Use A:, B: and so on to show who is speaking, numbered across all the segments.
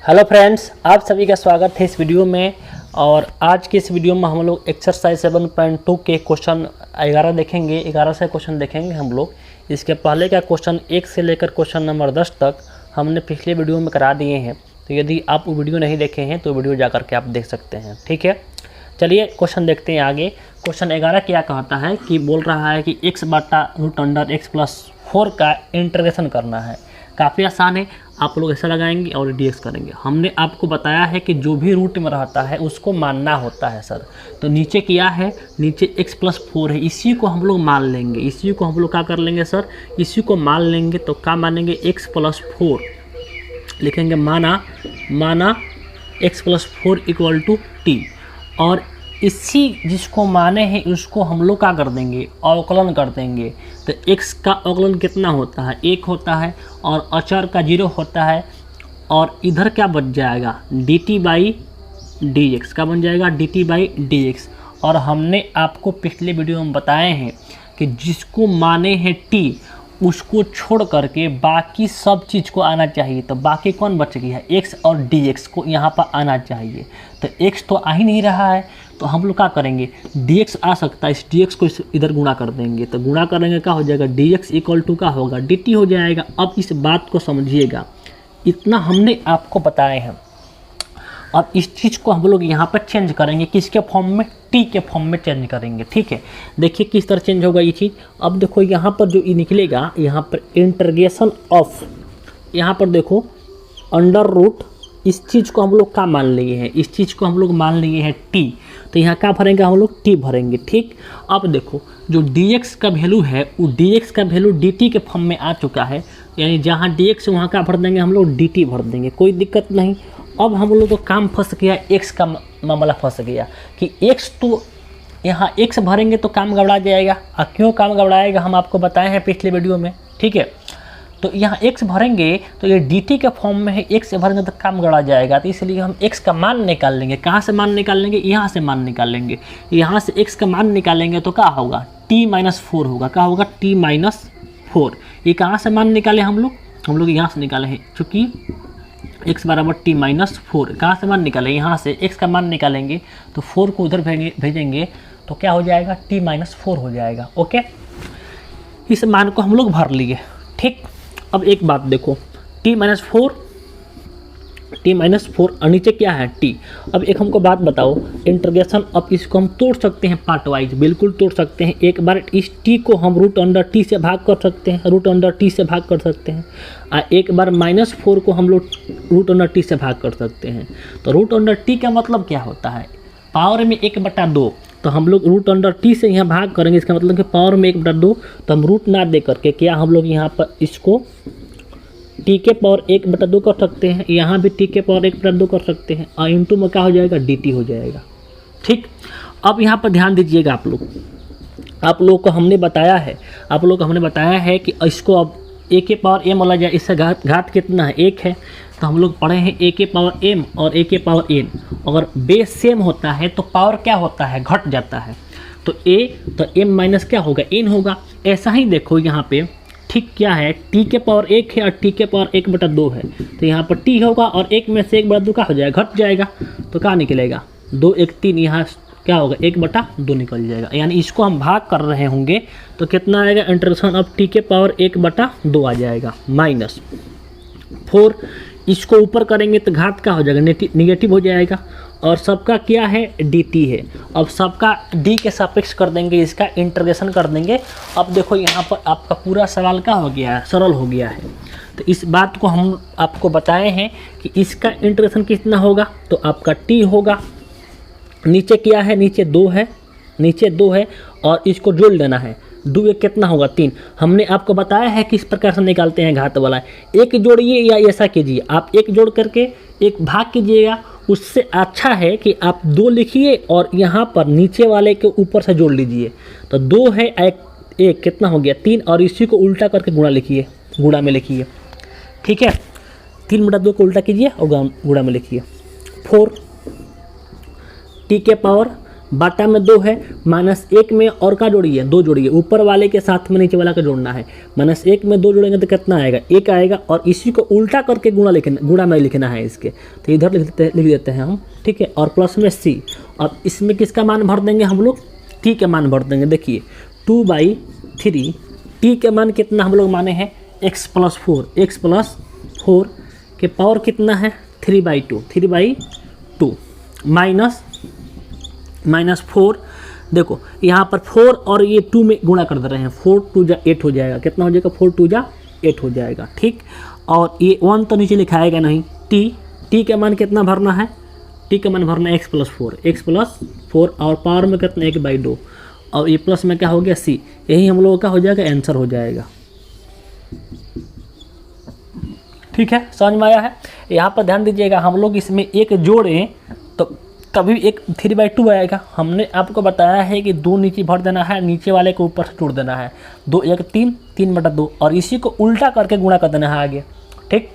A: Hello friends, आप सभी का स्वागत है इस वीडियो में। और आज के इस वीडियो में हम लोग एक्सरसाइज 7.2 के क्वेश्चन 11 देखेंगे। 11 से क्वेश्चन देखेंगे हम लोग। इसके पहले का क्वेश्चन 1 से लेकर क्वेश्चन नंबर 10 तक हमने पिछले वीडियो में करा दिए हैं। तो यदि आप वो वीडियो नहीं देखे हैं तो वीडियो जा करके आप देख सकते हैं। ठीक है, चलिए क्वेश्चन देखते हैं आगे। क्वेश्चन 11 क्या कहता है कि बोल रहा है कि x/√x+4 का इंटीग्रेशन करना है। काफ़ी आसान है, आप लोग ऐसा लगाएंगे और dx करेंगे। हमने आपको बताया है कि जो भी रूट में रहता है उसको मानना होता है सर। तो नीचे किया है, नीचे x+4 है, इसी को हम लोग मान लेंगे। इसी को हम लोग क्या कर लेंगे सर, इसी को मान लेंगे। तो क्या मानेंगे, x+4 लिखेंगे। माना x+4 = t। और इसी जिसको माने हैं उसको हम लोग क्या कर देंगे, अवकलन कर देंगे। तो x का अवकलन कितना होता है, 1 होता है, और अचर का 0 होता है। और इधर क्या बच जाएगा, dt/dx का बन जाएगा, dt/dx। और हमने आपको पिछले वीडियो में बताए हैं कि जिसको माने हैं t उसको छोड़ करके बाकी सब चीज़ को आना चाहिए। तो बाकी कौन बच गया है, x और dx को यहाँ पर आना चाहिए। तो x तो आ ही नहीं रहा है, तो हम लोग क्या करेंगे, dx आ सकता है, इस dx को इधर गुणा कर देंगे। तो गुणा करेंगे क्या हो जाएगा, dx = क्या होगा, dt हो जाएगा। अब इस बात को समझिएगा, इतना हमने आपको बताए हैं। अब इस चीज़ को हम लोग यहाँ पर चेंज करेंगे, किसके फॉर्म में, टी के फॉर्म में चेंज करेंगे। ठीक है, देखिए किस तरह चेंज होगा ये चीज़। अब देखो यहाँ पर जो ये निकलेगा, यहाँ पर इंटीग्रेशन ऑफ, यहाँ पर देखो √, इस चीज़ को हम लोग क्या मान लिए हैं, इस चीज़ को हम लोग मान लिए हैं टी। तो यहाँ क्या भरेंगे हम लोग, टी भरेंगे। ठीक, अब देखो जो dx का वैल्यू है वो dx का वैल्यू dt के फॉर्म में आ चुका है। यानी जहाँ dx है वहाँ क्या भर देंगे हम लोग, dt भर देंगे, कोई दिक्कत नहीं। अब हम लोग को काम फंस गया, x का मामला फंस गया कि x तो यहाँ x भरेंगे तो काम गड़बड़ा जाएगा। और क्यों काम गड़बड़ाएगा हम आपको बताए हैं पिछले वीडियो में। ठीक है, तो यहाँ x भरेंगे तो ये dt के फॉर्म में है, x भरेंगे तो काम गड़ा जाएगा। तो इसलिए हम x का मान निकाल लेंगे। कहाँ से मान निकाल लेंगे, यहाँ से मान निकाल लेंगे। यहाँ से x का मान निकालेंगे तो क्या होगा, t-4 होगा। क्या होगा, t-4। ये कहाँ से मान निकाले हम लोग यहाँ से निकाले हैं, चूँकि x = t-4। कहाँ से मान निकाले, यहाँ से x का मान निकालेंगे तो 4 को उधर भेजेंगे तो क्या हो जाएगा, t-4 हो जाएगा। ओके, इस मान को हम लोग भर लिए। ठीक, अब एक बात देखो, t-4 और नीचे क्या है, t। अब एक हमको बात बताओ, इंटीग्रेशन। अब इसको हम तोड़ सकते हैं पार्ट वाइज, बिल्कुल तोड़ सकते हैं। एक बार इस t को हम √t से भाग कर सकते हैं, √t से भाग कर सकते हैं। और एक बार -4 को हम लोग √t से भाग कर सकते हैं। तो √t का मतलब क्या होता है, पावर में 1/2। तो हम लोग √t से यहाँ भाग करेंगे, इसका मतलब कि पावर में 1/2। तो हम रूट ना दे करके क्या हम लोग यहाँ पर इसको t के पावर 1/2 कर सकते हैं, यहाँ भी t के पावर 1/2 कर सकते हैं। और इंटू में क्या हो जाएगा, dt हो जाएगा। ठीक, अब यहाँ पर ध्यान दीजिएगा आप लोगों को हमने बताया है कि इसको अब a के पावर m वाला जाए, इससे घात कितना है, 1 है। तो हम लोग पढ़े हैं a के पावर m और a के पावर n। अगर बेस सेम होता है तो पावर क्या होता है, घट जाता है। तो m माइनस क्या होगा, n होगा। ऐसा ही देखो यहाँ पे, ठीक क्या है, t के पावर 1 है और t के पावर 1/2 है। तो यहाँ पर t होगा और 1 में से 1/2 का हो जाएगा, घट जाएगा। तो क्या निकलेगा, 2 1 3, यहाँ क्या होगा, 1/2 निकल जाएगा। यानी इसको हम भाग कर रहे होंगे तो कितना आएगा, इंटीग्रेशन ऑफ t के पावर 1/2 आ जाएगा, -4। इसको ऊपर करेंगे तो घात का हो जाएगा, नेगेटिव हो जाएगा। और सबका क्या है, dt है। अब सबका d के सापेक्ष कर देंगे, इसका इंटीग्रेशन कर देंगे। अब देखो यहाँ पर आपका पूरा सवाल क्या हो गया है, सरल हो गया है। तो इस बात को हम आपको बताए हैं कि इसका इंटीग्रेशन कितना होगा, तो आपका t होगा। नीचे क्या है, नीचे 2 है और इसको जोड़ लेना है। 2 1 कितना होगा, 3। हमने आपको बताया है कि इस प्रकार से निकालते हैं घात वाला। एक जोड़िए या ऐसा कीजिए, आप एक जोड़ करके एक भाग कीजिएगा। उससे अच्छा है कि आप 2 लिखिए और यहाँ पर नीचे वाले के ऊपर से जोड़ लीजिए। तो 2 है, एक कितना हो गया, 3। और इसी को उल्टा करके गुणा में लिखिए। ठीक है, 3/2 को उल्टा कीजिए और गुणा में लिखिए। 4 t के पावर बाटा में 2 है, -1 में और का जोड़िए 2 जोड़िए, ऊपर वाले के साथ में नीचे वाला का जोड़ना है। -1 में 2 जोड़ेंगे तो कितना आएगा, 1 आएगा, और इसी को उल्टा करके गुणा में लिखना है इसके, तो इधर लिख देते हैं हम, ठीक है। और प्लस में C, अब इसमें किसका मान भर देंगे हम लोग, T के मान भर देंगे। देखिए 2/3, T के मान कितना हम लोग माने हैं x + 4, x + 4 के पावर कितना है 3/2 -4। देखो यहाँ पर 4 और ये 2 में गुणा कर दे रहे हैं, 4 2 जा 8 हो जाएगा, कितना हो जाएगा 4 2 जा 8 हो जाएगा, ठीक। और ये 1 तो नीचे लिखाएगा नहीं, t का मान कितना भरना है, t का मान भरना है x + 4 और पावर में कितना 1/2, और ये प्लस में क्या हो गया C, यही हम लोगों का हो जाएगा आंसर हो जाएगा, ठीक है। समझ में आया है। यहाँ पर ध्यान दीजिएगा, हम लोग इसमें एक जोड़ें तो कभी एक 3/2 आएगा। हमने आपको बताया है कि 2 नीचे भर देना है, नीचे वाले को ऊपर से जोड़ देना है, 2 1 3 3/2, और इसी को उल्टा करके गुणा कर देना है आगे, ठीक।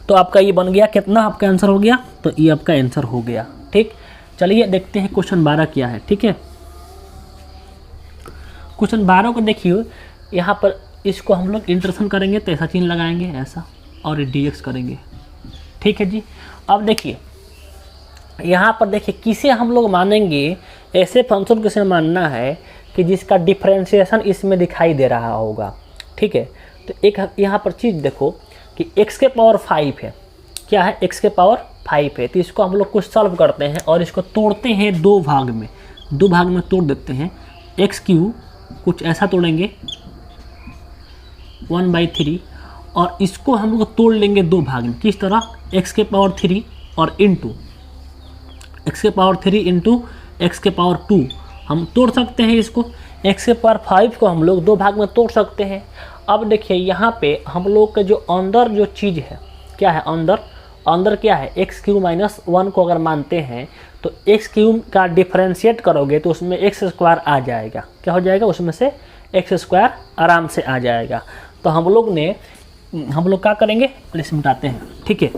A: तो आपका ये बन गया, कितना आपका आंसर हो गया, तो ये आपका आंसर हो गया, ठीक। चलिए देखते हैं क्वेश्चन 12 क्या है, ठीक है। क्वेश्चन 12 को देखिए, यहाँ पर इसको हम लोग इंटरेक्शन करेंगे तो ऐसा चिन्ह लगाएंगे ऐसा, और dx करेंगे, ठीक है जी। अब देखिए यहाँ पर देखिए किसे हम लोग मानेंगे, ऐसे फंक्शन किसे मानना है कि जिसका डिफरेंशिएशन इसमें दिखाई दे रहा होगा, ठीक है। तो एक यहाँ पर चीज़ देखो कि x के पावर 5 है, क्या है x के पावर 5 है, तो इसको हम लोग कुछ सॉल्व करते हैं और इसको तोड़ते हैं 2 भाग में तोड़ देते हैं। x³ कुछ ऐसा तोड़ेंगे 1/3, और इसको हम लोग तोड़ लेंगे 2 भाग में, किस तरह, x के पावर 3 और इंटू x के पावर 3 इंटू x के पावर 2 हम तोड़ सकते हैं इसको। x के पावर 5 को हम लोग 2 भाग में तोड़ सकते हैं। अब देखिए यहाँ पे हम लोग के जो अंदर जो चीज़ है, क्या है अंदर क्या है, x³ - 1 को अगर मानते हैं तो x³ का डिफरेंशिएट करोगे तो उसमें x² आ जाएगा, क्या हो जाएगा, उसमें से x² आराम से आ जाएगा। तो हम लोग क्या करेंगे, इसे मिटाते हैं, ठीक है।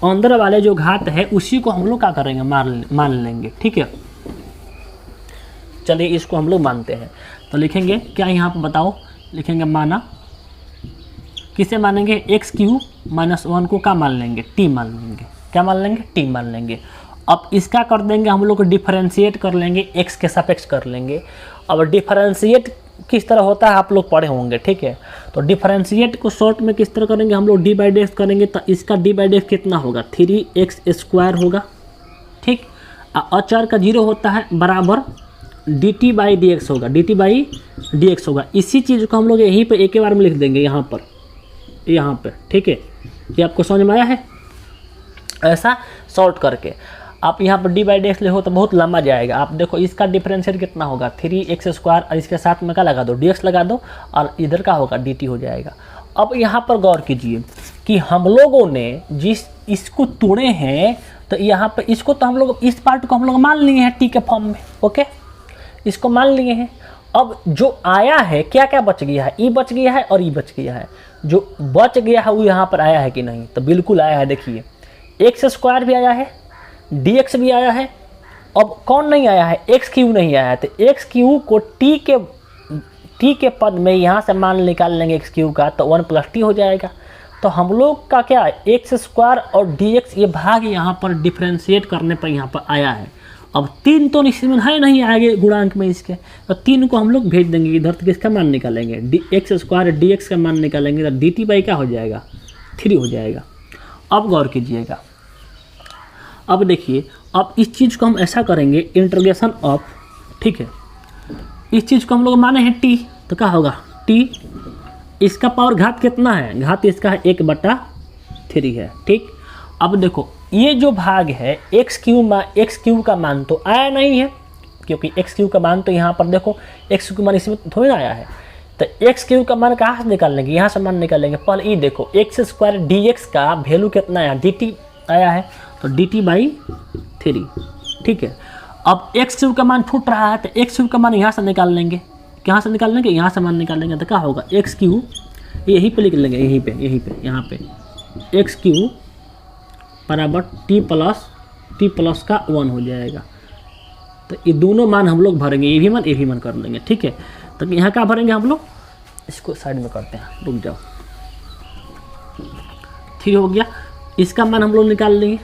A: अंदर वाले जो घात है उसी को हम लोग क्या करेंगे, मान लेंगे, ठीक है। चलिए इसको हम लोग मानते हैं, तो लिखेंगे क्या यहाँ पर बताओ, लिखेंगे माना, किसे मानेंगे, x³ - 1 को क्या मान लेंगे, t मान लेंगे, क्या मान लेंगे, t मान लेंगे। अब इसका कर देंगे हम लोग डिफरेंशिएट कर लेंगे, x के सापेक्ष कर लेंगे। अब डिफरेंशिएट किस तरह होता है आप लोग पढ़े होंगे, ठीक है। तो डिफरेंशिएट को शॉर्ट में किस तरह करेंगे, हम लोग d/dx करेंगे, तो इसका d/dx कितना होगा, 3x² होगा, ठीक। अचर का 0 होता है बराबर dt/dx होगा, dt/dx होगा। इसी चीज़ को हम लोग यहीं पे एक ही बार में लिख देंगे, यहाँ पे, ठीक है। ये आपको समझ में आया है, ऐसा शॉर्ट करके। आप यहाँ पर d/dx लिखो तो बहुत लंबा जाएगा। आप देखो इसका डिफरेंशिएट कितना होगा, 3x², और इसके साथ में क्या लगा दो, dx लगा दो, और इधर का होगा dt हो जाएगा। अब यहाँ पर गौर कीजिए कि हम लोगों ने इसको तोड़े हैं, तो यहाँ पर इसको तो हम लोग, इस पार्ट को हम लोग मान लिए हैं t के फॉर्म में, ओके, इसको मान लिए हैं। अब जो आया है, क्या क्या बच गया है, e बच गया है और e बच गया है। जो बच गया है वो यहाँ पर आया है कि नहीं, तो बिल्कुल आया है। देखिए x² भी आया है, dx भी आया है। अब कौन नहीं आया है, x³ नहीं आया है, तो x³ को t के पद में यहाँ से मान निकाल लेंगे x³ का, तो 1 + t हो जाएगा। तो हम लोग का क्या है, x² और dx, ये भाग यहाँ पर डिफ्रेंशिएट करने पर यहाँ पर आया है। अब 3 तो इसमें है नहीं आगे गुणांक में इसके, तो 3 को हम लोग भेज देंगे इधर, तो किसका मान निकालेंगे, x² dx का मान निकालेंगे, तो dt क्या हो जाएगा, 3 हो जाएगा। अब गौर कीजिएगा, अब देखिए, अब इस चीज़ को हम ऐसा करेंगे, इंटीग्रेशन ऑफ, ठीक है, इस चीज़ को हम लोग माने हैं t, तो क्या होगा t, इसका पावर घात कितना है, घात इसका है 1/3 है, ठीक। अब देखो ये जो भाग है x³ का मान तो आया नहीं है, क्योंकि x³ का मान तो यहाँ पर देखो x³ का मान इसमें थोड़ी ना आया है, तो x³ का मान कहाँ से निकाल लेंगे, यहाँ से मान निकालेंगे। पहले ये देखो x² dx का वैल्यू कितना आया, dt आया है, तो dt/3, ठीक है। अब x³ का मान छूट रहा है, तो x³ का मान यहाँ से निकाल लेंगे, कहाँ से निकाल लेंगे, यहाँ से मान निकालेंगे, तो क्या होगा x³ यहीं पे लिख लेंगे, यहीं पे यहाँ पे x³ बराबर t + का 1 हो जाएगा, तो ये दोनों मान हम लोग भरेंगे, ये भी मान कर लेंगे, ठीक है। तो यहाँ क्या भरेंगे हम लोग, इसको साइड में करते हैं, रुक जाओ। 3 हो गया, इसका मान हम लोग निकाल लेंगे,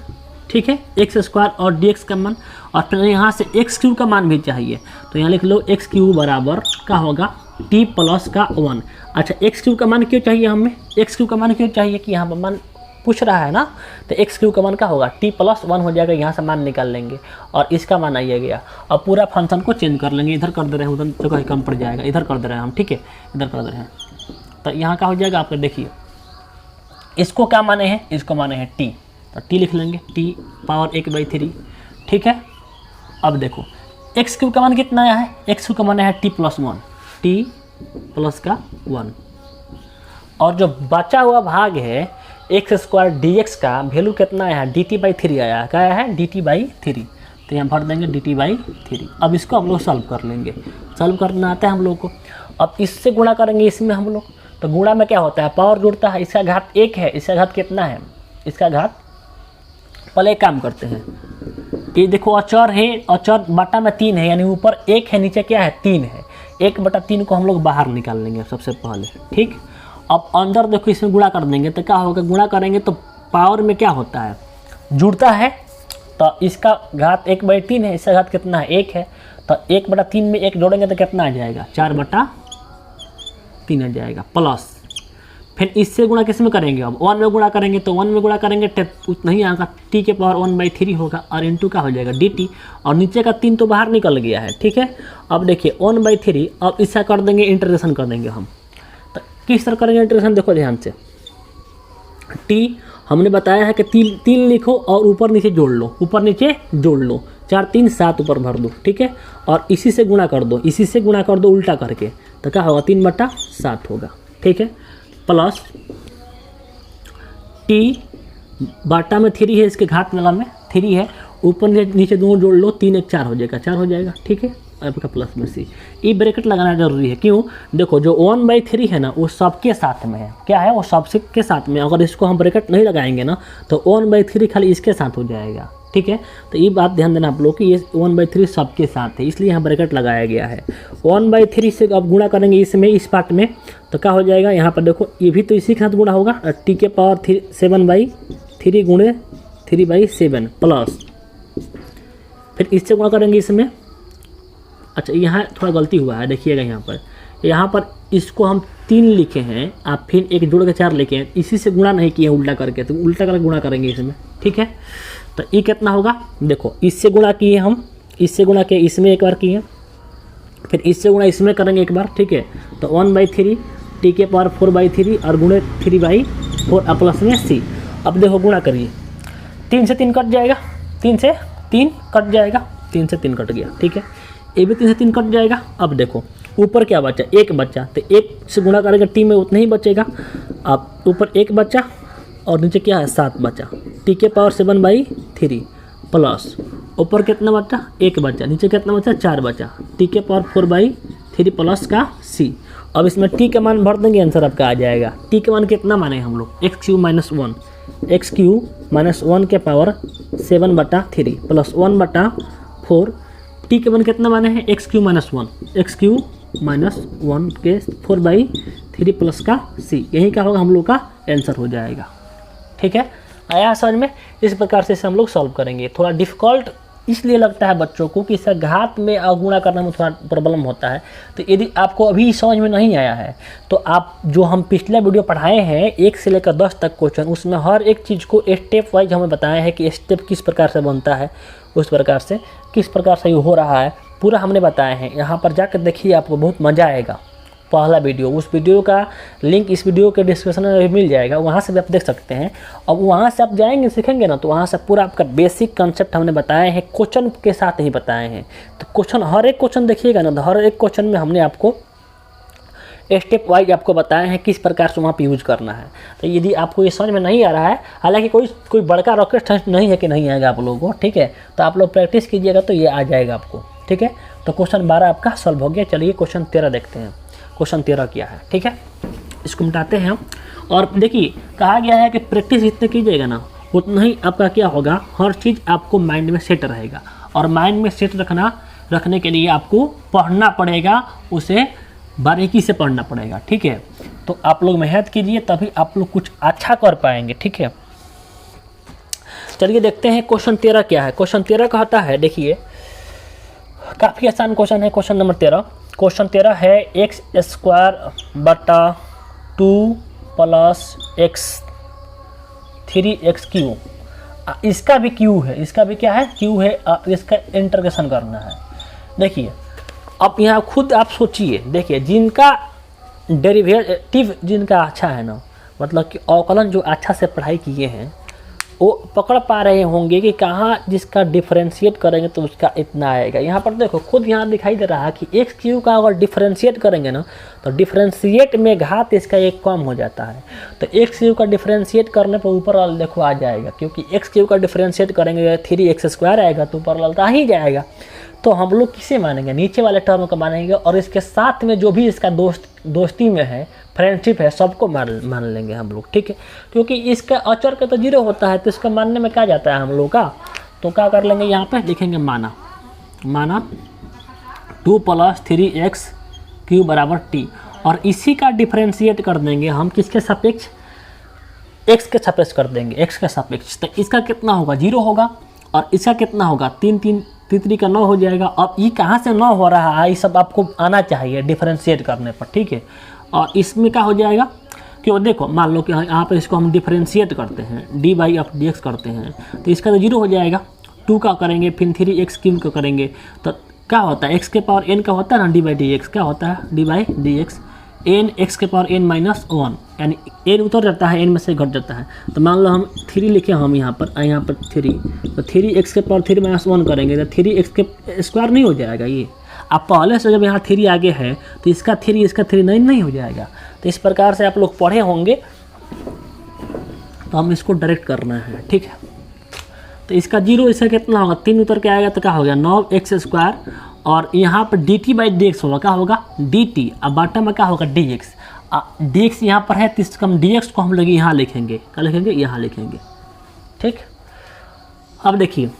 A: ठीक है, एक्स स्क्वायर और dx का मान, और फिर यहाँ से एक्स क्यूब का मान भी चाहिए। तो यहाँ लिख लो एक्स क्यूब बराबर क्या होगा, t प्लस का 1। अच्छा, एक्स क्यूब का मान क्यों चाहिए हमें, एक्स क्यूब का मान क्यों चाहिए कि यहाँ पर मान पूछ रहा है ना, तो एक्स क्यूब का मान क्या होगा, t प्लस 1 हो जाएगा, यहाँ से मान निकाल लेंगे और इसका मान आइए गया। और पूरा फंक्शन को चेंज कर लेंगे, इधर कर दे रहे हैं, उधर जगह कम पड़ जाएगा, इधर कर दे रहे हैं हम, ठीक है, इधर कर दे रहे हैं। तो यहाँ क्या हो जाएगा आपका, देखिए इसको क्या माने हैं, इसको माने हैं t, तो t लिख लेंगे, t पावर 1/3, ठीक है। अब देखो एक्स क्यूब का मान कितना आया है, एक्स क्यूब का मान है t प्लस 1, t प्लस का 1, और जो बचा हुआ भाग है एक्स स्क्वायर dx का वैल्यू कितना आया है, dt/3 आया है, क्या आया है, dt/3। तो यहाँ भर देंगे dt/3। अब इसको हम लोग सॉल्व कर लेंगे, सॉल्व करना आता है हम लोग को। अब इससे गुणा करेंगे इसमें हम लोग, तो गुणा में क्या होता है, पावर जुड़ता है, इसका घात 1 है, इसका घात कितना है, इसका घात, पहले एक काम करते हैं, ये देखो अचर है, अचर बटा में 3 है, यानी ऊपर 1 है, नीचे क्या है 3 है, 1/3 को हम लोग बाहर निकाल लेंगे सबसे पहले, ठीक। अब अंदर देखो इसमें गुणा कर देंगे, तो क्या होगा, गुणा करेंगे तो पावर में क्या होता है, जुड़ता है, तो इसका घात 1/3 है, इसका घात कितना है 1 है, तो 1/3 में 1 जोड़ेंगे तो कितना आ जाएगा, 4/3 आ जाएगा, प्लस फिर इससे गुणा किस में करेंगे, अब 1 में गुणा करेंगे, तो 1 में गुणा करेंगे उतना ही आएगा, t के पावर 1/3 होगा, और इंटू का हो जाएगा dt, और नीचे का 3 तो बाहर निकल गया है, ठीक है। अब देखिए 1/3, अब इसका कर देंगे इंटीग्रेशन कर देंगे हम, तो किस तरह करेंगे इंटीग्रेशन, देखो ध्यान से, t हमने बताया है कि 3 लिखो और ऊपर नीचे जोड़ लो, ऊपर नीचे जोड़ लो, 4 3 7 ऊपर भर दो, ठीक है, और इसी से गुणा कर दो, इसी से गुणा कर दो उल्टा करके, तो क्या होगा 3/7 होगा, ठीक है, प्लस t बाटा में 3 है, इसके घात वाला में 3 है, ऊपर नीचे दोनों जोड़ लो, 3 1 4 हो जाएगा, 4 हो जाएगा, ठीक है। आपका प्लस में सी, ये ब्रैकेट लगाना जरूरी है, क्यों, देखो जो 1/3 है ना वो सबके साथ में है, क्या है वो सबके साथ में, अगर इसको हम ब्रैकेट नहीं लगाएंगे ना तो 1/3 खाली इसके साथ हो जाएगा, ठीक है। तो ये बात ध्यान देना आप लोग कि ये 1/3 सबके साथ है, इसलिए यहाँ ब्रैकेट लगाया गया है। 1/3 से अब गुणा करेंगे इसमें, इस पार्ट में, तो क्या हो जाएगा, यहाँ पर देखो ये भी तो इसी के साथ गुणा होगा, t के पावर 7/3 गुणे 3/7 प्लस, फिर इससे गुणा करेंगे इसमें। अच्छा यहाँ थोड़ा गलती हुआ है, देखिएगा यहाँ पर इसको हम 3 लिखे हैं, आप फिर 1 जोड़ के 4 लिखे हैं, इसी से गुणा नहीं किए उल्टा करके, तो उल्टा करके गुणा करेंगे इसमें, ठीक है। तो ये कितना होगा, देखो इससे गुणा किए हम, इससे गुणा किए इसमें एक बार किए, फिर इससे गुणा इसमें करेंगे एक बार, ठीक है। तो 1/3 t के पावर 4/3 और गुणे 3/4 प्लस में c। अब देखो गुणा करिए, 3 से 3 कट जाएगा, 3 से 3 कट जाएगा, 3 से 3 कट गया, ठीक है, ये भी 3 से 3 कट जाएगा। अब देखो ऊपर क्या बचा, 1 बचा, तो 1 से गुणा करेंगे t में उतना ही बचेगा, अब ऊपर 1 बचा और नीचे क्या है 7 बचा, t के पावर 7/3 प्लस ऊपर कितना बचा 1 बचा, नीचे कितना बचा 4 बचा, t के पावर 4/3 प्लस का c। अब इसमें t का मान भर देंगे, आंसर आपका आ जाएगा। t का मान कितना माने हम लोग, x³ - 1, x³ - 1 के पावर 7/3 प्लस 1/4, t के मान कितना माने हैं, x³ - 1, x³ - 1 के 4/3 प्लस का c, यही क्या होगा हम लोग का आंसर हो जाएगा, ठीक है। आया समझ में, इस प्रकार से इसे हम लोग सॉल्व करेंगे। थोड़ा डिफ़िकल्ट इसलिए लगता है बच्चों को कि इसका घात में गुणा करने में थोड़ा प्रॉब्लम होता है, तो यदि आपको अभी समझ में नहीं आया है तो आप जो हम पिछला वीडियो पढ़ाए हैं 1 से लेकर 10 तक क्वेश्चन, उसमें हर एक चीज़ को स्टेप वाइज हमें बताया है कि स्टेप किस प्रकार से बनता है, उस प्रकार से किस प्रकार से ये हो रहा है, पूरा हमने बताया है। यहाँ पर जाकर देखिए, आपको बहुत मज़ा आएगा। पहला वीडियो, उस वीडियो का लिंक इस वीडियो के डिस्क्रिप्शन में भी मिल जाएगा, वहाँ से भी आप देख सकते हैं। और वहाँ से आप जाएंगे सीखेंगे ना, तो वहाँ से पूरा आपका बेसिक कंसेप्ट हमने बताए हैं, क्वेश्चन के साथ ही बताए हैं। तो क्वेश्चन, हर एक क्वेश्चन देखिएगा ना, तो हर एक क्वेश्चन में हमने आपको स्टेप वाइज आपको बताया है किस प्रकार से वहाँ पर यूज करना है। तो यदि आपको ये समझ में नहीं आ रहा है, हालांकि कोई बड़का रॉकेट साइंस नहीं है कि नहीं आएगा आप लोगों को, ठीक है, तो आप लोग प्रैक्टिस कीजिएगा तो ये आ जाएगा आपको, ठीक है। तो क्वेश्चन 12 आपका सॉल्व हो गया। चलिए क्वेश्चन 13 देखते हैं। क्वेश्चन 13 क्या है, ठीक है, इसको मिटाते हैं। और देखिए कहा गया है कि प्रैक्टिस जितने कीजिएगा ना उतना ही आपका क्या होगा, हर चीज़ आपको माइंड में सेट रहेगा। और माइंड में सेट रखना रखने के लिए आपको पढ़ना पड़ेगा, उसे बारीकी से पढ़ना पड़ेगा, ठीक है। तो आप लोग मेहनत कीजिए, तभी आप लोग कुछ अच्छा कर पाएंगे, ठीक है। चलिए देखते हैं क्वेश्चन 13 क्या है। क्वेश्चन 13 कहता है, देखिए काफ़ी आसान क्वेश्चन है। क्वेश्चन नंबर 13, क्वेश्चन 13 है एक्स स्क्वायर बटा 2 प्लस एक्स 3x क्यू। इसका भी क्यू है, इसका भी क्या है, क्यू है। इसका इंटीग्रेशन करना है। देखिए अब यहाँ खुद आप सोचिए, देखिए जिनका डेरिवेटिव जिनका अच्छा है ना, मतलब कि अवकलन जो अच्छा से पढ़ाई किए हैं, वो पकड़ पा रहे होंगे कि कहाँ जिसका डिफरेंशिएट करेंगे तो उसका इतना आएगा। यहाँ पर देखो खुद यहाँ दिखाई दे रहा है कि एक्स क्यू का अगर डिफरेंशिएट करेंगे ना, तो डिफरेंशिएट में घात इसका एक कम हो जाता है। तो एक्स क्यू का डिफरेंशिएट करने पर ऊपर वाला देखो आ जाएगा, क्योंकि एक्स क्यू का डिफरेंशिएट करेंगे 3x² आएगा तो ऊपर वाला आ ही जाएगा। तो हम लोग किसे मानेंगे, नीचे वाले टर्म को मानेंगे, और इसके साथ में जो भी इसका दोस्ती में है, फ्रेंडशिप है, सबको मान लेंगे हम लोग, ठीक है। क्योंकि इसका अचर का तो 0 होता है, तो इसका मानने में क्या जाता है हम लोग का, तो क्या कर लेंगे, यहाँ पे लिखेंगे माना 2 + 3x क्यू बराबर t, और इसी का डिफरेंशिएट कर देंगे हम किसके सापेक्ष, x के सापेक्ष कर देंगे, x के सापेक्ष। तो इसका कितना होगा, 0 होगा, और इसका कितना होगा, 3 का 9 हो जाएगा। अब ये कहाँ से 9 हो रहा है, ये सब आपको आना चाहिए डिफरेंशिएट करने पर, ठीक है। और इसमें क्या हो जाएगा, क्यों देखो मान लो कि यहाँ पर इसको हम डिफरेंशिएट करते हैं, dy/dx करते हैं, तो इसका तो 0 हो जाएगा। 2 का करेंगे, फिर 3x क्यूब का करेंगे, तो क्या होता है, x के पावर n का होता है ना d/dx, क्या होता है d/dx n x के पावर n - 1, यानी n उतर जाता है, n में से घट जाता है। तो मान लो हम 3 लिखे हम यहाँ पर 3, तो 3x के पावर 3 - 1 करेंगे तो 3x के स्क्वायर नहीं हो जाएगा। ये आप पहले से जब यहाँ 3 आगे है तो इसका 3 नहीं हो जाएगा। तो इस प्रकार से आप लोग पढ़े होंगे, तो हम इसको डायरेक्ट करना है, ठीक है। तो इसका 0, इसका कितना होगा, 3 उतर के आएगा तो क्या हो गया 9x², और यहाँ पर dt/dx होगा, क्या होगा dt, अब बाटा में क्या होगा dx। dx यहाँ पर है, तो इसका dx को हम लोग यहाँ लिखेंगे, क्या लिखेंगे, यहाँ लिखेंगे, ठीक। अब देखिए,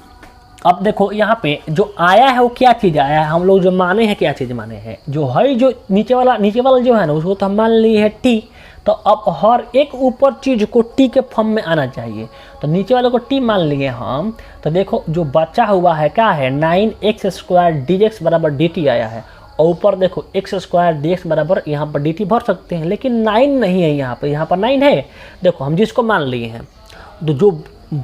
A: अब देखो यहाँ पे जो आया है वो क्या चीज़ आया है, हम लोग जो माने हैं क्या चीज़ माने हैं, जो है जो नीचे वाला जो है ना, उसको तो हम मान लिए है t। तो अब हर एक ऊपर चीज़ को t के फॉर्म में आना चाहिए। तो नीचे वाले को t मान लिए हम, तो देखो जो बचा हुआ है क्या है, 9x² dx बराबर dt आया है, और ऊपर देखो x² dx बराबर यहाँ पर dt भर सकते हैं, लेकिन 9 नहीं है यहाँ पर 9 है। देखो हम जिसको मान लिए हैं, तो जो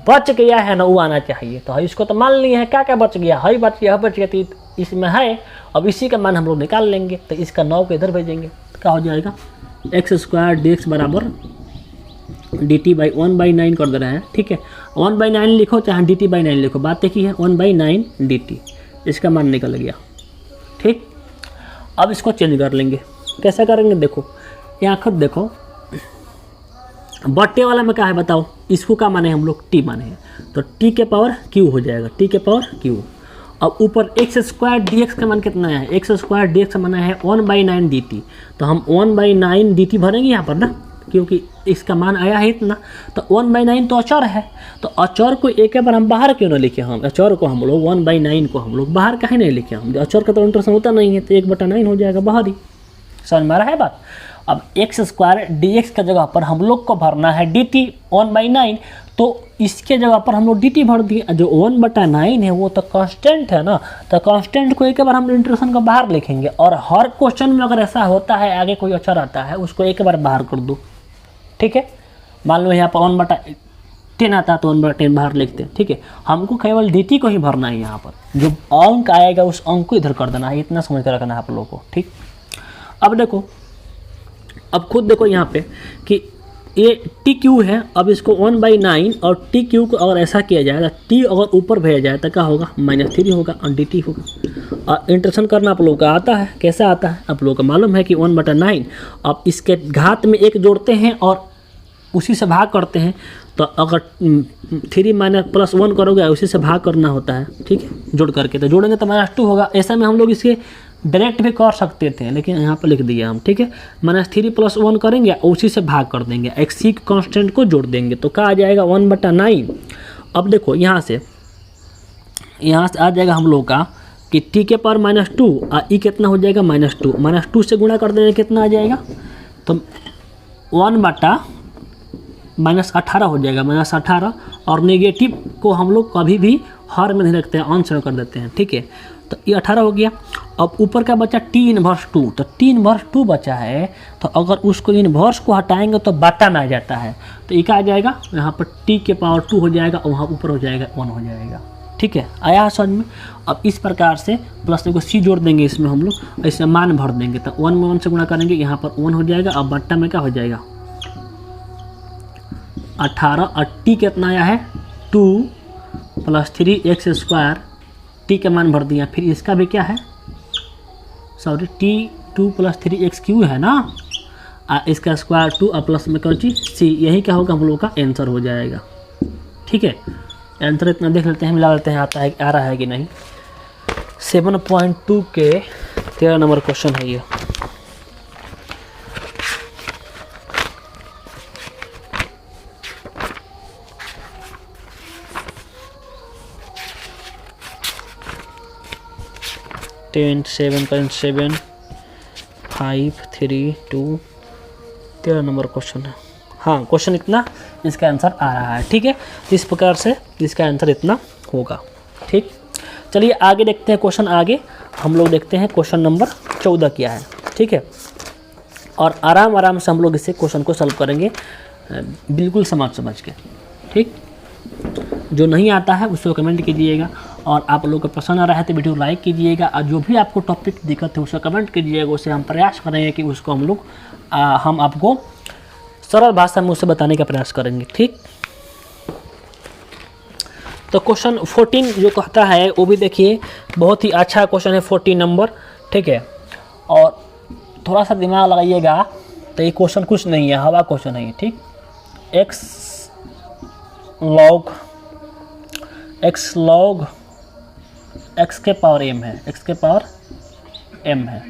A: बच गया है ना वो आना चाहिए। तो इसको तो मान लिए हैं, क्या क्या बच गया, है बच गया तो इसमें है। अब इसी का मान हम लोग निकाल लेंगे, तो इसका 9 को इधर भेजेंगे, तो क्या हो जाएगा x² dx बराबर dt/1/9 कर दे रहे हैं, ठीक है। 1/9 लिखो चाहे dt/9 लिखो, बात एक ही है, 1/9 dt, इसका मान निकल गया, ठीक। अब इसको चेंज कर लेंगे, कैसे करेंगे, देखो यहाँ खुद देखो, बट्टे वाला में क्या है बताओ, इसको क्या माने हम लोग, t माने हैं, तो t के पावर q हो जाएगा, t के पावर q। अब ऊपर x² dx का मान कितना है, x² dx का मान है 1/9 dt, तो हम 1/9 dt भरेंगे यहाँ पर ना, क्योंकि इसका मान आया है इतना। तो 1/9 तो अचर है, तो अचर को एक बार हम बाहर क्यों ना लिखे, हम अचर को हम लोग 1/9 को हम लोग बाहर काहे नहीं लिखे, हम अचर का तो इंटरेस्ट होता नहीं है, तो 1/9 हो जाएगा बाहर ही। समझ में आ रहा है बात। अब x² dx का जगह पर हम लोग को भरना है dt 1/9, तो इसके जगह पर हम लोग dt भर दिए। जो 1/9 है वो तो कांस्टेंट है ना, तो कांस्टेंट को एक बार हम इंटीग्रेशन को बाहर लिखेंगे, और हर क्वेश्चन में अगर ऐसा होता है आगे कोई अचर आता है उसको एक बार बाहर कर दो, ठीक है। मान लो यहाँ पर 1/10 आता है तो 1/10 बाहर लिखते हैं, ठीक है। हमको केवल dt को ही भरना है, यहाँ पर जो अंक आएगा उस अंक को इधर कर देना है, इतना समझ कर रखना है आप लोगों को, ठीक। अब देखो, अब खुद देखो यहाँ पे कि ये टी क्यू है, अब इसको 1/9 और टी क्यू को अगर ऐसा किया जाए, तो टी अगर ऊपर भेजा जाए तो क्या होगा, -3 होगा और dt होगा। और इंटीग्रेशन करना आप लोगों का आता है, कैसे आता है आप लोगों को मालूम है कि 1/9, अब इसके घात में 1 जोड़ते हैं और उसी से भाग करते हैं। तो अगर 3 - +1 करोगे उसी से भाग करना होता है, ठीक है, जोड़ करके, तो जोड़ेंगे तो -2 होगा। ऐसा में हम लोग इसके डायरेक्ट भी कर सकते थे, लेकिन यहाँ पर लिख दिया हम, ठीक है। -3 + 1 करेंगे और उसी से भाग कर देंगे, x कांस्टेंट को जोड़ देंगे, तो क्या आ जाएगा 1/9। अब देखो यहाँ से आ जाएगा हम लोग का कि टी के पावर -2 और ई कितना हो जाएगा -2, -2 से गुणा कर देंगे कितना आ जाएगा, तो 1/-18 हो जाएगा, -18। और नेगेटिव को हम लोग कभी भी हर में नहीं रखते हैं, आंसर कर देते हैं, ठीक है। तो ये 18 हो गया। अब ऊपर का बचा T−2, तो T−2 बचा है, तो अगर उसको इन्वर्स को हटाएंगे तो बाटा में आ जाता है, तो ये क्या आ जाएगा, यहाँ पर T के पावर 2 हो जाएगा और वहाँ ऊपर हो जाएगा 1 हो जाएगा, ठीक है। आया है समझ में। अब इस प्रकार से प्लस को C जोड़ देंगे, इसमें हम लोग ऐसे मान भर देंगे, तो 1 में 1 से गुणा करेंगे, यहाँ पर 1 हो जाएगा। अब बट्टा में क्या हो जाएगा 18, और T कितना आया है 2 + 3x², T का मान भर दिया। फिर इसका भी क्या है, सॉरी T 2 + 3x³ है ना, इसका स्क्वायर 2 और प्लस में कौन चीज C, यही क्या होगा हम लोगों का आंसर हो जाएगा, ठीक है। आंसर इतना देख लेते हैं, मिला लेते हैं आता है आ रहा है कि नहीं। 7.2 के 13 नंबर क्वेश्चन है ये। टेन 7.7 5 3 2 13 नंबर क्वेश्चन है। हाँ, क्वेश्चन इतना, इसका आंसर आ रहा है, ठीक है। इस प्रकार से इसका आंसर इतना होगा, ठीक। चलिए आगे देखते हैं क्वेश्चन। आगे हम लोग देखते हैं क्वेश्चन नंबर 14 क्या है, ठीक है। और आराम आराम से हम लोग इसे क्वेश्चन को सॉल्व करेंगे, बिल्कुल समझ के, ठीक। जो नहीं आता है उसको कमेंट कीजिएगा, और आप लोगों को पसंद आ रहा है तो वीडियो लाइक कीजिएगा, और जो भी आपको टॉपिक दिक्कत है उसको कमेंट कीजिएगा। उससे हम प्रयास करेंगे कि उसको हम आपको सरल भाषा में उसे बताने का प्रयास करेंगे, ठीक। तो क्वेश्चन 14 जो कहता है वो भी देखिए बहुत ही अच्छा क्वेश्चन है, 14 नंबर, ठीक है। और थोड़ा सा दिमाग लगाइएगा, तो ये क्वेश्चन कुछ नहीं है, हवा क्वेश्चन है ये, ठीक। x log x के पावर m है, x के पावर m है।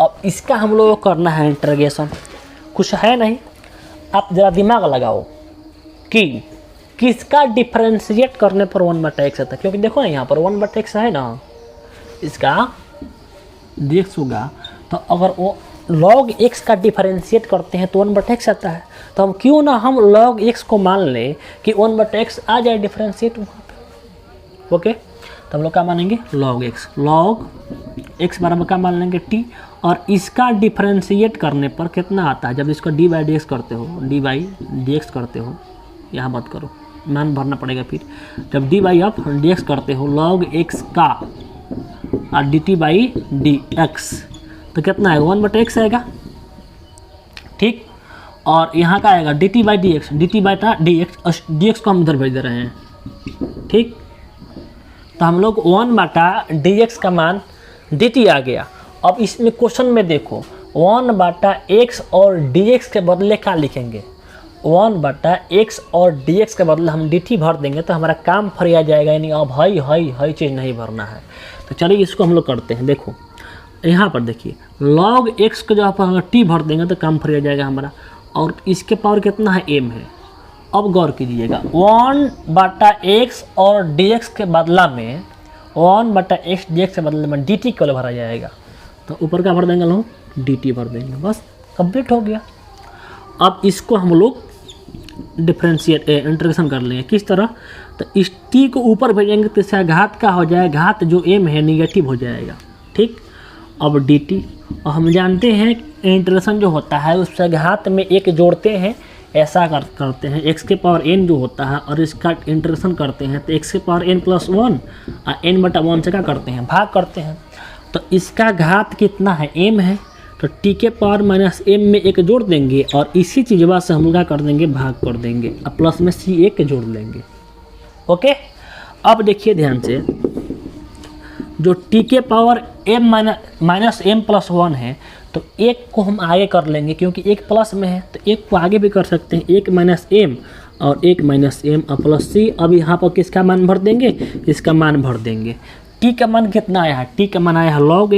A: अब इसका हम लोगों को करना है इंटीग्रेशन, कुछ है नहीं, आप ज़रा दिमाग लगाओ कि किसका डिफरेंशिएट करने पर 1/x आता है, क्योंकि देखो ना यहाँ पर 1/x है ना, इसका dx होगा, तो अगर वो log x का डिफरेंशिएट करते हैं तो 1/x आता है। तो हम क्यों ना हम log x को मान लें कि 1/x आ जाए डिफरेंशिएट वहाँ पे, ओके। तो हम लोग क्या मानेंगे log x बराबर क्या मान लेंगे t, और इसका डिफरेंशिएट करने पर कितना आता है, जब इसको d/dx करते हो, d/dx करते हो, यहाँ मत करो, मान भरना पड़ेगा। फिर जब d/dx करते हो log x का और dt/dx, तो कितना आएगा 1/x आएगा, ठीक। और यहाँ का आएगा dt/dx, dx को हम इधर भेज दे रहे हैं, ठीक। तो हम लोग 1/dx का मान dt आ गया। अब इसमें क्वेश्चन में देखो 1/x और dx के बदले क्या लिखेंगे, 1/x और dx के बदले हम dt भर देंगे, तो हमारा काम फ्री आ जाएगा, यानी अब हई चीज़ नहीं भरना है। तो चलिए इसको हम लोग करते हैं। देखो यहाँ पर देखिए log x को जब हम t भर देंगे तो काम फ्री आ जाएगा हमारा, और इसके पावर कितना है m है। अब गौर कीजिएगा 1/x और dx के बदला में 1/x dx के बदले में dt को भरा जाएगा, तो ऊपर का भर देंगे लोग dt भर देंगे, बस कंप्लीट हो गया। अब इसको हम लोग डिफरेंशिएट इंटीग्रेशन कर लेंगे, किस तरह, तो इस t को ऊपर भेजेंगे तो इसका घात का हो जाएगा, घात जो m है निगेटिव हो जाएगा, ठीक। अब dt, और हम जानते हैं इंटीग्रेशन जो होता है उससे घात में एक जोड़ते हैं, ऐसा करते हैं, x के पावर n जो होता है और इसका इंटीग्रेशन करते हैं, तो x के पावर n + 1 और n/1 से क्या करते हैं, भाग करते हैं। तो इसका घात कितना है m है, तो t के पावर -m में एक जोड़ देंगे, और इसी चीज़ से हम लोग क्या कर देंगे, भाग कर देंगे, और प्लस में c एक जोड़ लेंगे, ओके। अब देखिए ध्यान से, जो t के पावर -m+1 है, तो एक को हम आगे कर लेंगे क्योंकि एक प्लस में है, तो एक को आगे भी कर सकते हैं, 1 -m और 1 -m और प्लस c। अब यहाँ पर किसका मान भर देंगे, इसका मान भर देंगे। t का मान कितना आया है, t का मान आया है log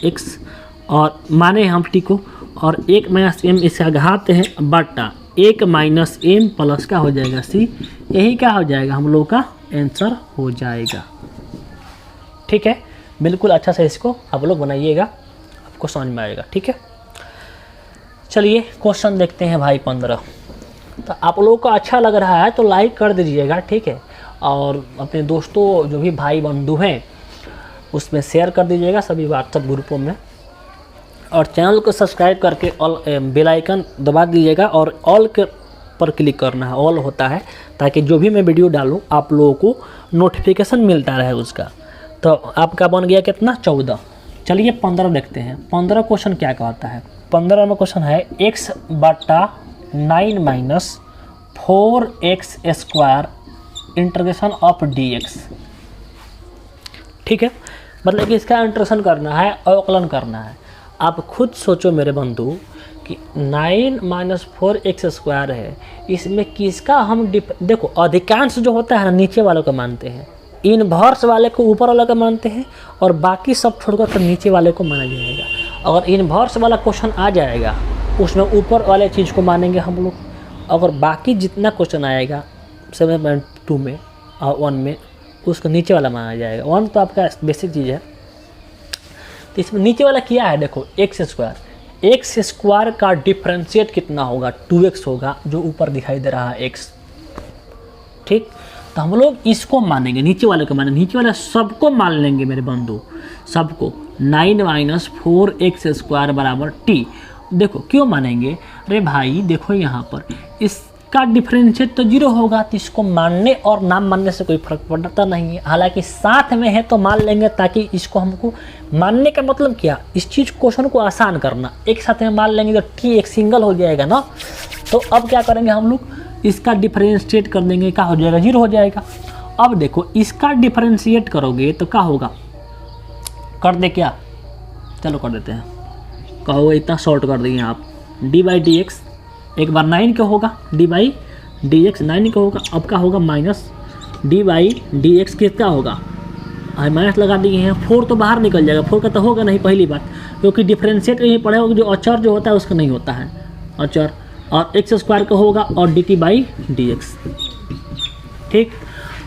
A: x, और माने हम t को, और 1 -m इसका घात है बटा 1 -m प्लस का हो जाएगा c, यही क्या हो जाएगा हम लोग का आंसर हो जाएगा, ठीक है, बिल्कुल अच्छा से इसको आप लोग बनाइएगा, आपको समझ में आएगा। ठीक है, चलिए क्वेश्चन देखते हैं भाई 15। तो आप लोगों को अच्छा लग रहा है तो लाइक कर दीजिएगा, ठीक है, और अपने दोस्तों जो भी भाई बंधु हैं उसमें शेयर कर दीजिएगा सभी व्हाट्सएप ग्रुपों में, और चैनल को सब्सक्राइब करके ऑल बेल आइकन दबा दीजिएगा, और ऑल के पर क्लिक करना है, ऑल होता है, ताकि जो भी मैं वीडियो डालूँ आप लोगों को नोटिफिकेशन मिलता रहे उसका। तो आपका बन गया कितना, 14। चलिए 15 देखते हैं। 15 क्वेश्चन क्या कहता है। 15 में क्वेश्चन है x बटा 9 minus 4x square integration of dx। ठीक है, मतलब कि इसका इंटीग्रेशन करना है, अवकलन करना है। आप खुद सोचो मेरे बंधु कि 9 माइनस 4x स्क्वायर है, इसमें किसका हम देखो अधिकांश जो होता है नीचे वालों को मानते हैं, इनवर्स वाले को ऊपर वाले को मानते हैं, और बाकी सब छोड़कर नीचे वाले को माना जाएगा। अगर इनवर्स वाला क्वेश्चन आ जाएगा उसमें ऊपर वाले चीज़ को मानेंगे हम लोग, अगर बाकी जितना क्वेश्चन आएगा 7.2 में और 1 में उसको नीचे वाला माना जाएगा। 1 तो आपका बेसिक चीज़ है। तो इसमें नीचे वाला क्या है, देखो एक्स स्क्वायर का डिफरेंशिएट कितना होगा, 2x होगा, जो ऊपर दिखाई दे रहा है x। ठीक, तो हम लोग इसको मानेंगे, नीचे वाले को मानेंगे, नीचे वाला सबको मान लेंगे मेरे बंधु, सबको। 9 माइनस 4x स्क्वायर बराबर t। देखो क्यों मानेंगे, अरे भाई देखो यहाँ पर इसका डिफरेंशिएट तो 0 होगा, तो इसको मानने और ना मानने से कोई फर्क पड़ता नहीं है। हालांकि साथ में है तो मान लेंगे, ताकि इसको हमको मानने का मतलब क्या, इस चीज़ क्वेश्चन को आसान करना। एक साथ में मान लेंगे तो t एक सिंगल हो जाएगा ना। तो अब क्या करेंगे हम लोग, इसका डिफरेंशिएट कर देंगे, क्या हो जाएगा, 0 हो जाएगा। अब देखो इसका डिफरेंशिएट करोगे तो क्या होगा, कर दे क्या, चलो कर देते हैं, कहो इतना शॉर्ट कर देंगे आप। d/dx एक बार 9 का होगा, d/dx 9 का होगा। अब क्या होगा, माइनस d/dx कितना होगा, माइनस लगा दिए हैं, 4 तो बाहर निकल जाएगा, 4 का तो होगा नहीं पहली बात, क्योंकि डिफरेंशिएट नहीं पड़े होगा, जो अचर जो होता है उसका नहीं होता है अचर, और x स्क्वायर का होगा और dt/dx। ठीक,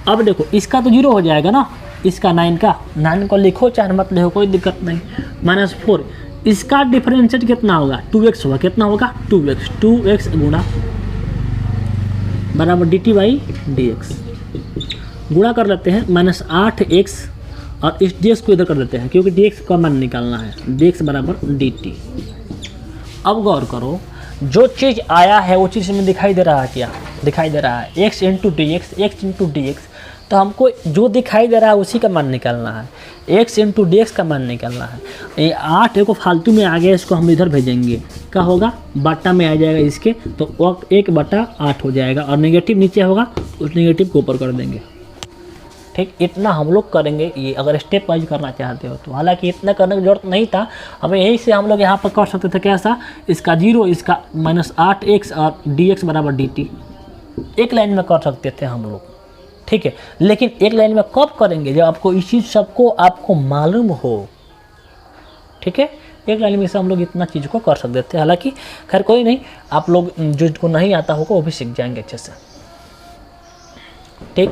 A: अब देखो इसका तो 0 हो जाएगा ना, इसका 9 को लिखो चाहे मत लिखो कोई दिक्कत नहीं, -4। इसका डिफरेंशिएट कितना होगा, 2x होगा, कितना होगा 2x गुणा बराबर dt/dx। गुणा कर लेते हैं, -8x और इस dx को इधर कर देते हैं, क्योंकि dx का मान निकालना है, dx बराबर dt। अब गौर करो, जो चीज़ आया है वो चीज़ में दिखाई दे रहा है, क्या दिखाई दे रहा है, x इंटू dx। तो हमको जो दिखाई दे रहा है उसी का मान निकालना है, x इंटू dx का मान निकालना है। ये 8 को फालतू में आ गया, इसको हम इधर भेजेंगे, क्या होगा, बटा में आ जाएगा इसके, तो 1/8 हो जाएगा, और नेगेटिव नीचे होगा उस नेगेटिव को ऊपर कर देंगे। ठीक, इतना हम लोग करेंगे ये, अगर स्टेप वाइज करना चाहते हो तो। हालांकि इतना करने की जरूरत नहीं था, हमें यही से हम लोग यहाँ पर कर सकते थे, कैसा, इसका 0, इसका -8x और dx बराबर dt, एक लाइन में कर सकते थे हम लोग। ठीक है, लेकिन एक लाइन में कब करेंगे, जब आपको इस चीज़ सबको आपको मालूम हो। ठीक है, एक लाइन में से हम लोग इतना चीज़ को कर सकते थे। हालांकि खैर कोई नहीं, आप लोग जिसको नहीं आता होगा वो भी सीख जाएंगे अच्छे से। ठीक,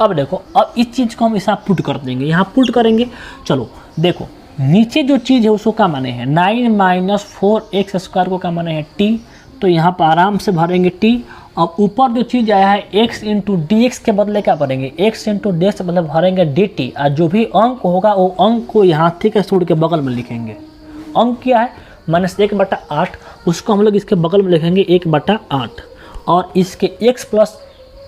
A: अब देखो, अब इस चीज़ को हम ऐसा पुट कर देंगे, यहाँ पुट करेंगे। चलो देखो, नीचे जो चीज़ है उसको क्या माने हैं, 9 माइनस 4x स्क्वायर को क्या माने हैं, t। तो यहाँ पर आराम से भरेंगे t। अब ऊपर जो चीज़ आया है x इंटू डी एक्स के बदले क्या भरेंगे, x इंटू डी एक्स मतलब भरेंगे dt। और जो भी अंक होगा वो अंक को यहाँ ठीक है सूर्य के बगल में लिखेंगे। अंक क्या है, -1/8, उसको हम लोग इसके बगल में लिखेंगे 1/8। और इसके x प्लस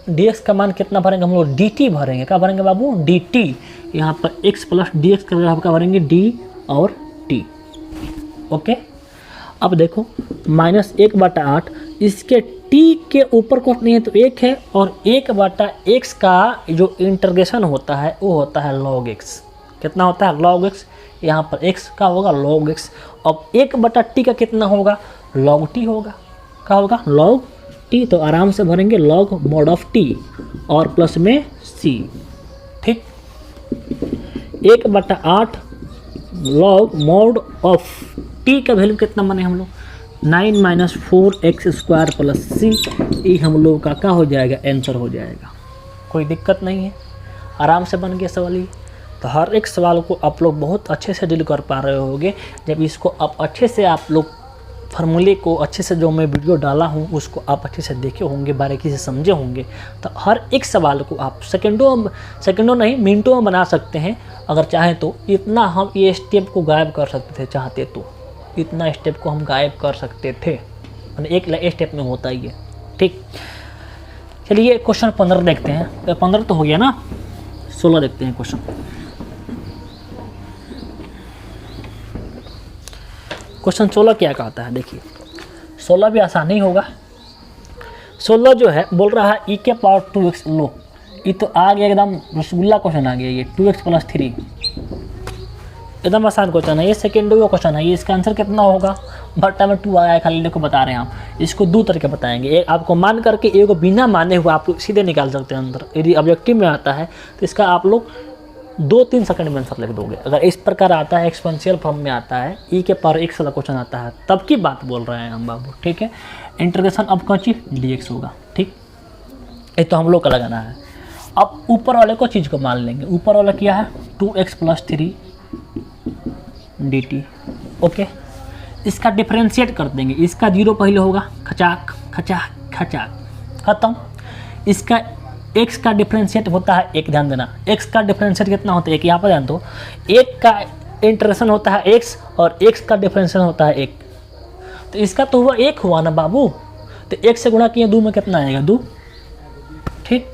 A: dx का मान कितना भरेंगे हम लोग, dt भरेंगे। क्या भरेंगे बाबू, dt। यहाँ पर x प्लस dx का जगह क्या भरेंगे, d और t। ओके, अब देखो -1/8, इसके t के ऊपर कुछ नहीं है तो 1 है, और 1/x का जो इंटीग्रेशन होता है वो होता है log x। कितना होता है, log x। यहाँ पर x का होगा log x। अब 1/t का कितना होगा, log t होगा। क्या होगा, log t। तो आराम से भरेंगे log mod of t और प्लस में c। ठीक, 1/8 log mod of t का वैल्यू कितना माने हम लोग, 9 minus 4x square plus c। ये हम लोग का क्या हो जाएगा, आंसर हो जाएगा। कोई दिक्कत नहीं है, आराम से बन गया सवाल ये। तो हर एक सवाल को आप लोग बहुत अच्छे से डील कर पा रहे होंगे जब इसको आप अच्छे से आप लोग फार्मूले को अच्छे से जो मैं वीडियो डाला हूँ उसको आप अच्छे से देखे होंगे, बारीकी से समझे होंगे। तो हर एक सवाल को आप सेकंडों नहीं मिनटों में बना सकते हैं अगर चाहें तो। इतना हम ये स्टेप को गायब कर सकते थे, चाहते तो इतना स्टेप को हम गायब कर सकते थे, एक स्टेप में होता ही है। ठीक, चलिए क्वेश्चन 15 देखते हैं। 15 तो हो गया ना, 16 देखते हैं क्वेश्चन। क्वेश्चन 16 क्या कहता है, देखिए 16 भी आसान ही होगा। 16 जो है बोल रहा है e के पावर 2x लो, ये तो आ गया एकदम रसगुल्ला क्वेश्चन आ गया। ये 2x + 3 एकदम आसान क्वेश्चन है, ये सेकेंड वो क्वेश्चन है। ये इसका आंसर कितना होगा, भट्टा में 2 आया है खाली, देखो बता रहे हैं हम। इसको 2 तरीके बताएंगे, एक आपको मान करके, एक को बिना माने हुए आप लोग सीधे निकाल सकते हैं आंसर। यदि ऑब्जेक्टिव में आता है तो इसका आप लोग 2-3 सेकंड में आंसर लिख दोगे। अगर इस प्रकार आता है, एक्सपोनेंशियल फॉर्म में आता है, e के पावर x वाला क्वेश्चन आता है, तब की बात बोल रहे हैं हम बाबू। ठीक है, इंटीग्रेशन अब कौन चीज dx होगा। ठीक, ये तो हम लोग का लगाना है। अब ऊपर वाले को चीज़ को मान लेंगे। ऊपर वाला क्या है 2x + 3 dt। ओके, इसका डिफरेंशिएट कर देंगे। इसका 0 पहले होगा, खचाक खचाक खचाक खत्म। इसका x का डिफरेंशिएट होता है 1, ध्यान देना। x का डिफरेंशिएट कितना होता है 1, यहाँ पर ध्यान दो। 1 का इंटरेक्शन होता है x और x का डिफरेंशिएट होता है 1। तो इसका तो हुआ 1 हुआ ना बाबू, तो 1 से गुणा किए 2 में कितना आएगा 2। ठीक,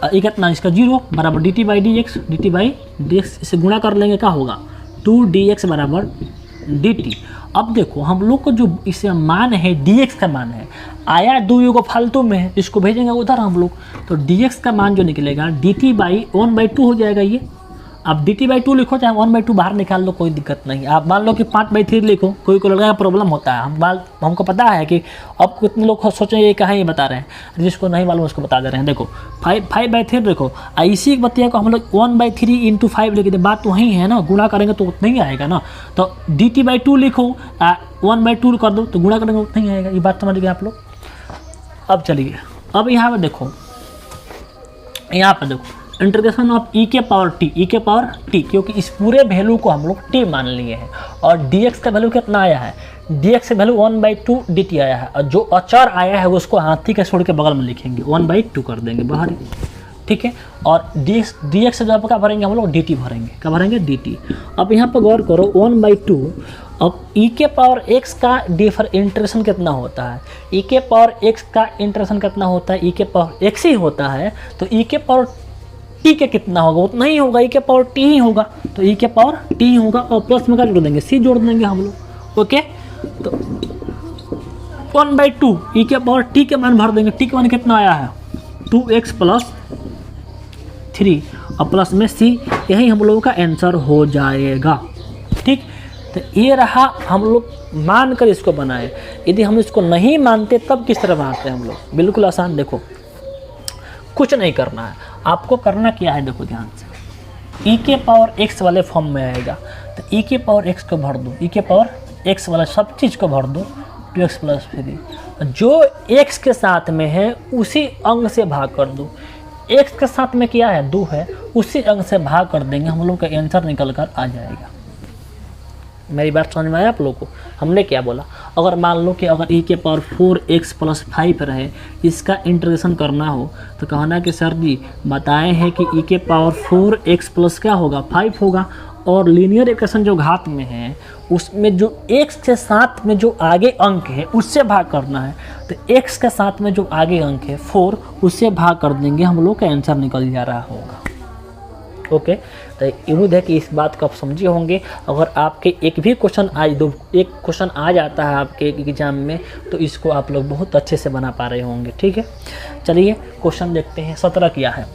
A: ये कितना, इसका 0 बराबर dt/dx, dt/dx इसे गुणा कर लेंगे, क्या होगा 2dx = dt। अब देखो हम लोग को जो इसे मान है dx का मान है, आया 2 को फालतू में है, इसको भेजेंगे उधर हम लोग, तो dx का मान जो निकलेगा dt/1/2 हो जाएगा ये। अब dt/2 लिखो, चाहे 1/2 बाहर निकाल लो, कोई दिक्कत नहीं। आप मान लो कि 5/3 लिखो, कोई को लगा प्रॉब्लम होता है। हमको पता है कि अब कितने लोग सोचें ये कहाँ ये बता रहे हैं, जिसको नहीं मालूम उसको बता दे रहे हैं। देखो 5/3 देखो, इसी बतिया को हम लोग 1/3 × 5 लिख दे, बात वही है ना, गुणा करेंगे तो उतना ही आएगा ना। तो dt/2 लिखो, 1/2 कर दो तो गुणा करेंगे उतना ही आएगा। ये बात समझ गए आप लोग। अब चलिए, अब यहाँ पर देखो, इंटीग्रेशन ऑफ e के पावर t, क्योंकि इस पूरे वैल्यू को हम लोग t मान लिए हैं। और dx का वैल्यू कितना आया है, dx का वैल्यू 1/2 dt आया है। और जो अचर आया है उसको हाथी के छोड़ के बगल में लिखेंगे, 1/2 कर देंगे बाहर। ठीक है, और dx से जब क्या भरेंगे हम लोग dt भरेंगे, क्या भरेंगे dt। अब यहाँ पर गौर करो 1/2। अब e के पावर x का इंटीग्रेशन कितना होता है, e के पावर x का इंटीग्रेशन कितना होता है, e के पावर x ही होता है। तो e के पावर t के कितना होगा, उतना ही होगा, e के पावर t ही होगा। तो e के पावर t ही होगा, और प्लस में क्या जोड़ देंगे, c जोड़ देंगे हम लोग। ओके, तो 1/2 e के पावर t के मान भर देंगे। t का मान कितना आया है 2x + 3 और प्लस में c, यही हम लोगों का आंसर हो जाएगा। ठीक, तो ये रहा, हम लोग मान कर इसको बनाए। यदि हम इसको नहीं मानते तब किस तरह बनाते हैं हम लोग, बिल्कुल आसान। देखो कुछ नहीं करना है, आपको करना क्या है, देखो ध्यान से। e के पावर x वाले फॉर्म में आएगा, तो e के पावर x को भर दो, e के पावर x वाला सब चीज़ को भर दो, 2x + 3। जो x के साथ में है उसी अंग से भाग कर दो। x के साथ में क्या है 2 है, उसी अंग से भाग कर देंगे, हम लोग का आंसर निकल कर आ जाएगा। मेरी बात समझ में आया आप लोगों को, हमने क्या बोला। अगर मान लो कि अगर e के पावर 4x + 5 रहे, इसका इंटीग्रेशन करना हो, तो कहना कि सर जी बताए हैं कि e के पावर 4x + क्या होगा 5 होगा। और लीनियर इक्वेशन जो घात में है उसमें जो x के साथ में जो आगे अंक है उससे भाग करना है, तो x के साथ में जो आगे अंक है 4, उससे भाग कर देंगे, हम लोग का आंसर निकल जा रहा होगा। ओके, तो उम्मीद है कि इस बात को आप समझे होंगे। अगर आपके एक क्वेश्चन आ जाता है आपके एग्जाम में, तो इसको आप लोग बहुत अच्छे से बना पा रहे होंगे। ठीक है, चलिए क्वेश्चन देखते हैं। 17 क्या है,